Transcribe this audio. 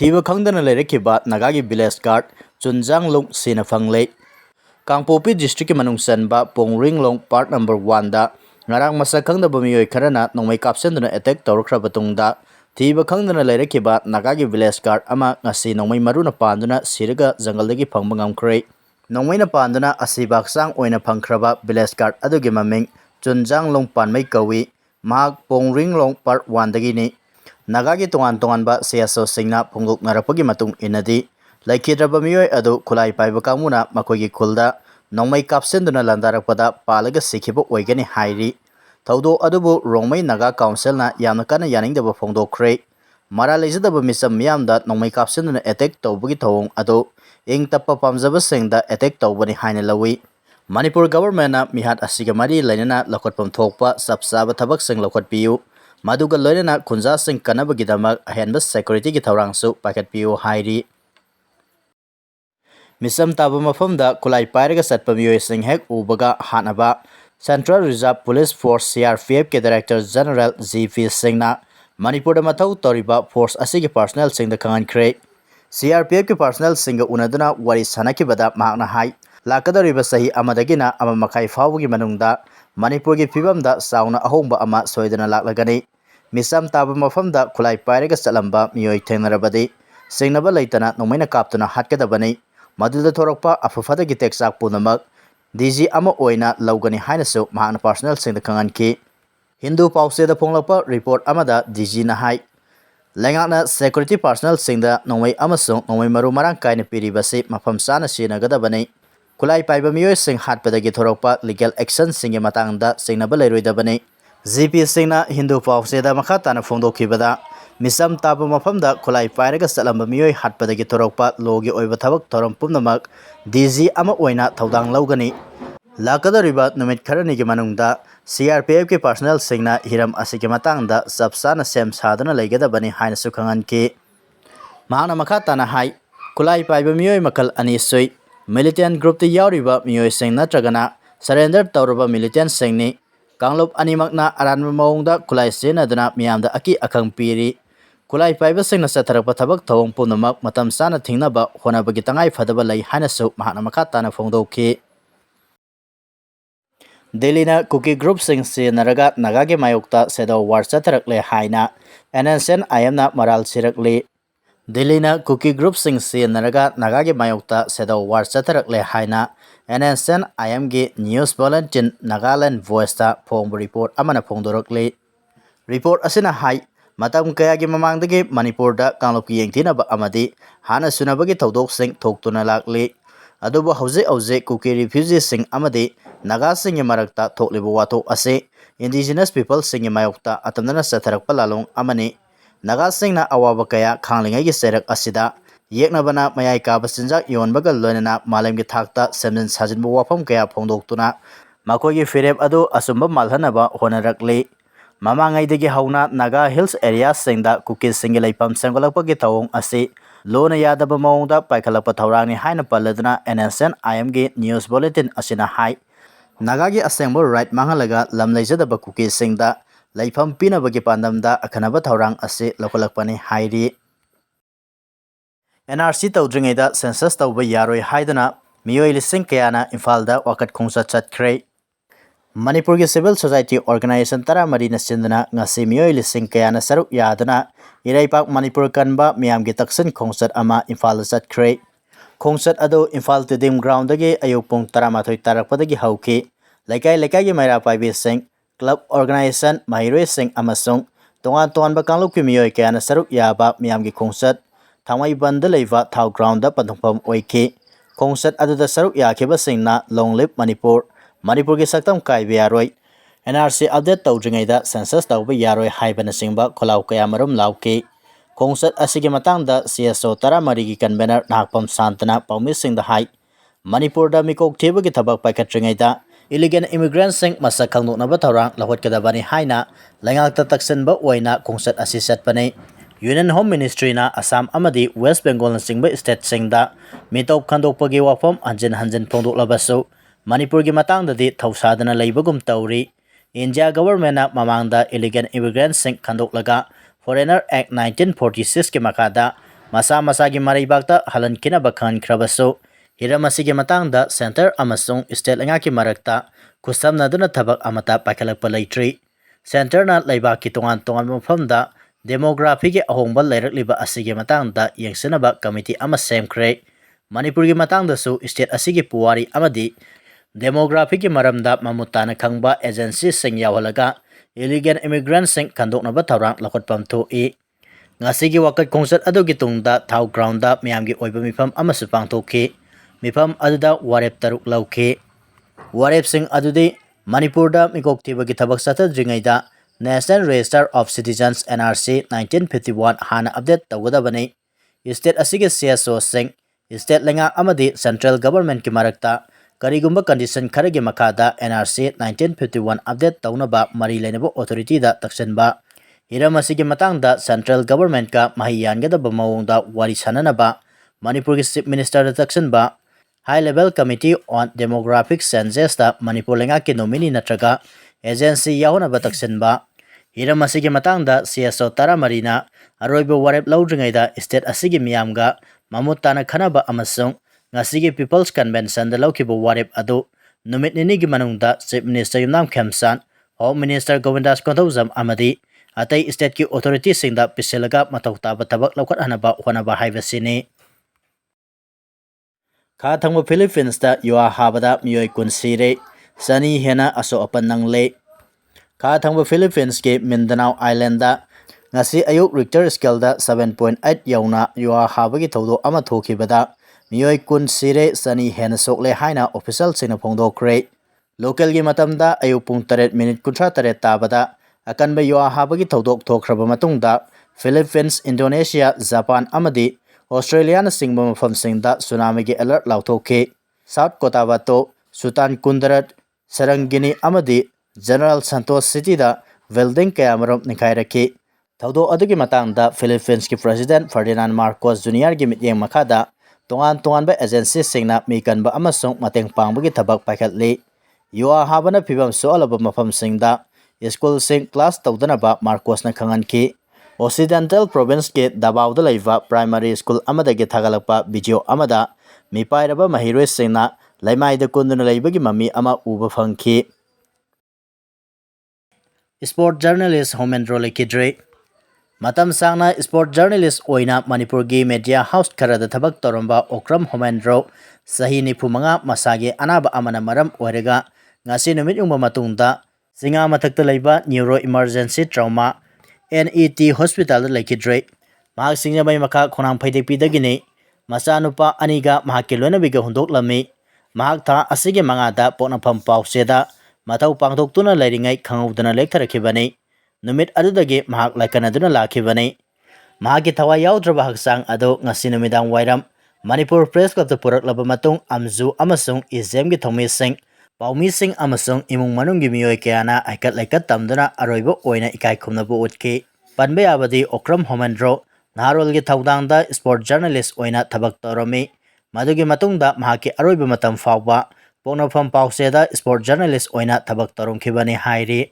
Thiba Khangdana Lerekiba, Nagagi Village Guard, Chunjanglong Sina Fangle. Kangpopi District Manung Sanba, Pongringlong Part Number 1 da, Ngarang Masa Khangdaba Miyoi Karana, Nongmai Kapsendana Attack Taukrabatungda, Thiba Khangdana Lerekiba, Nagagi Village Guard, Ama Ngasi Nongmai Maruna Pandana, Siriga, Zangaldagi Khanghnkhre. Nongmaina Pandana, Asibaksang Oina Pangkraba, Village Guard, Adugi Maming, Chunjanglong Panmai Kawi, Mahak Pongringlong Part 1 dagini. Nagagi tongan-tonganba siyaso singna phongdok narapagi matung inadi laikhidraba miyoi adu khulai paiba kangmuna makoigi khulda nongmai kapsenduna landarakpada palaga sikhiba oigani hairi thaudo adubu rongmai naga council na yamna kana yaningdaba phongdokkhre mara leijadaba misam miyamda nongmai kapsenduna attack tawbagi thawong adu ing tappa pamjaba singda attack tawbani haina lawi Manipur government na mihat asiga mari lainana lakotpam thokpa sabsaba thabak sing lakotpiu Maduga loina kunja sing kanaba gidamak ahenba security ki thawrangsu paket piu hairi Misam taba Maphamda Khullai pairaga satpa miyoi sing hek ubaga Hatnaba Central Reserve Police Force CRPF ke Director General GP Singna Manipur da mathau toriba force asigi personnel sing da Khanghnkhre CRPF ki personnel singa unaduna wari sanaki bada makna hai lakadariba sahi amadagina ama makai fawgi manungda Manipur ki fibamda sauna ahongba ama soidana laklagani Misam taba Maphamda Khullai pairaga salamba miyoi Thengnabadi Thengnaba leitana nongmaina Kaptuna hatkadabani maduda thorakpa afafada gi teksak punamak DG ama oina laugani hainasu mahana personnel sing da Khanghnkhre Hindu pause da phonglapa report amada DG na hai Lengakna security personnel sing da nongmai amasung nongmai maru marang kaina piribasi mafam sana sinagadabani Khullai paiba miyoi sing hatpadagi thorakpa legal action sing matangda Thengnaba leiroidabani GP Sina Hindu pause da makhatana phongdokhibada misam taba Maphamda Khullai pairaga salamba miyoi hatpadagi thorakpa logi oiba thabak thoram pumnamak DG ama oina thaudang laugani lakadariba numit kharani gi manungda CRPF ke personnel singna hiram asigi matangda sabsana sem sadana leigadabani haina su Khanghnkhre mahana makhatana hai Khullai paiba miyoi makal ani soi militant group te yauriba miyoi sing natragana surrender tawraba militant singni Kanglop animakna aranma maungda Khullai senaduna miyamda aki akhang piri Khullai paiba singna satharakpa thabak thawong punamak matam sana thingnaba honabagi tangai phadaba lei hanasu mahana makhatana phongdokhi Delina cookie group sing naraga Nagagi mayokta sedo war satharakle haina NSN ayamna maral sirakli Delina cookie group sing naraga Nagagi mayokta sedo war satharakle haina NSN IMG News Bulletin Nagaland Voice ta phongba report amana phongdorakli report asina hai matam kayagi mamangdagi Manipur da kanglopki yengthinaba amadi hana sunabagi thodok sing thoktuna lakli aduba hauze cookie refugees sing amadi naga sing marakta thokliba wato ase indigenous people sing mayokta atamdana satharakpa lalong amani naga sing na awaba kaya khanglingai gi serak asida yeknabana mayai kaba sinjak yonbaga loinana malemgi thakta semjin sajinbu wafam kaya phongdoktuna makoigi firep adu asumba malhanaba honarakli mamangaidagi hauna Naga Hills area singda cookies singi leipam sengolakpagi thawong asi lona yadaba maungda paikhalakpa thawrangni haina paladuna NSN IMG News Bulletin asina hai Nagagi asengbo right mangalaga lamleijadaba cookies singda leipam pinabagi pandamda akhanaba thawrang asi lokolakpani hairi NRC tawdringaida census tawba yaroi haidana miyoi lising kayana Imphaalda wakat khongsa chatkhre Manipur ki civil society organization tara marina sindana ngasi miyoi lising kayana saruk yadana iraipak Manipur kanba miyamgi taksin khongsat ama Imphaalda chatkhre khongsat ado Imphal Tedim ground dagi ayuk pung 13 tarakpadagi hauki laikai gi maira Paibasing club organization mahiroi sing amasung tongan ba kanglop ki miyoi kayana saruk yaba miyamgi khongsat Thamai banda leiva thau ground da panthongpham oiki khongsat aduda saruk yakhiba singna long live Manipur ki saktam kaibe yaroi NRC update tawdringaida census tawba yaroi haibana singba kholau kaya marum lauki khongsat asigi matangda CSO taramari gi convener nakpam santana paumi singda hai Manipur da mikok theba gi thabak paikatringaida illegal immigrants sing masak khangnoknaba thawrang lahotkadabani haina langakta taksenba oina khongsat asi satpanei Union Home Ministry na Assam amadi West Bengal na singba state singda mitop khandokpagi wafam hanjin phongdoklabasu Manipur gi matangdadi thausadana leibagum tawri India government na mamangda illegal immigrants sing khandoklaga Foreigner Act 1946 ki makada masa masagi maraibakta halankinaba khanghnkhrabasu hiram asigi matangda center amasung state lengaki marakta kusamnaduna thabak amata paikhalakpa leitri center na leibaki tongan tongan maphamda demography ge ahongba leirakliba asigi matangda yengsinaba committee ama semkhre manipur gi matangda su state asigi puwari amadi demography gi maramda mamutana khangba agency sing yawhalaga illegal immigrants sing khandoknaba thawrang lakhotpam thoi ngasigi wakat khongset adugi tungda thau grounda miyamgi oiba mifam amasu pangthokhi mifam aduda warep taruk lauki warep sing adudi manipurda mikok thibagi thabak satadringaida National Register of Citizens NRC 1951 hana update tawgadabani state asigi CSO sing state lenga amadi central government ki marakta karigumba condition kharagi makada NRC 1951 update tawnaba mari lenabo authority da taksanba hiram asigi matangda central government ka mahiyangada mawongda wari sananaba manipur ki chief minister da taksanba high level committee on demographic census da manipur lenga ki nominee natraga agency yahona ba taksanba hiram asigi matangda CSO tara marina aroiba warep laudringaida state asigi miyamga mamutana khanaba amasung ngasigi people's convention da laukibo warep adu numit nini gi manungda chief minister yumnam khamsan home minister govindas konthawjam amadi atai state ki authority singda piselaga matauta batabak laukat hanaba honaba haibasini kha thangbo Philippines da yuwa habada miyoi kunsire sani hena aso apan nangle kha thangbo Philippines ke Mindanao Island da ngasi ayuk Richter scale da 7.8 yauna yuwa habagi thodo ama thokibada miyoi kunsire sani hena sokle haina official sina phongdokre local gi matamda ayuk pung 8 minute kuntra 8 tabada akanba yuwa habagi thodok thokraba matungda Philippines Indonesia Japan amadi Australia na singba mafam singda tsunami gi alert lauthoke South Cotabato Sultan Kudarat Sarangini amadi General Santos City da building kayamarom nikhairaki thodo adugi matangda Philippines ki President Ferdinand Marcos Jr gi mityeng makada tongan ba agency singna mikanba amasung mateng pangbagi thabak paikhatli yuwa habana phibam soalaba mafam singda school sing class tawdanaba Marcos na khanghnkhre Occidental province ke Davao da laiba primary school amadagi thagalakpa video amada mipairaba mahiroi singna laimaida kunduna laibagi mami ama uba phangkhi sport journalist Homendro Lekidre matam sangna sport journalist oina Manipur gi media house karada thabak toromba Okram Homendro sahi nifumanga masagi anaba amana maram oirega ngasi numit yungba matungda singa mathakta laiba neuro emergency trauma NET hospital Lekidre mahak singna bai makha khonang phaidekpi dagini machanupa aniga mahakki loinabiga hundok lami mahak tha asige mangada poknafam pauseda mathau pangdoktuna lairingai khangudana lektharakibani numit adudagi mahak laikanaduna lakhibani mahaki thawai yaudraba haksang ado ngasi numidang wairam Manipur Press Club da puraklaba matung amzu amasung izem gi thomi sing paumi sing amasung imung manunggi miyoi kayana aikat laikat tamduna aroibo oina ikai khumnabu utki panbe abadi Okram Homendro naharol gi thawdangda sport journalist oina thabak toromi madugi matungda mahaki aroiba matam fawba poknafam pauseda sport journalist oina thabak toromkhibani hairi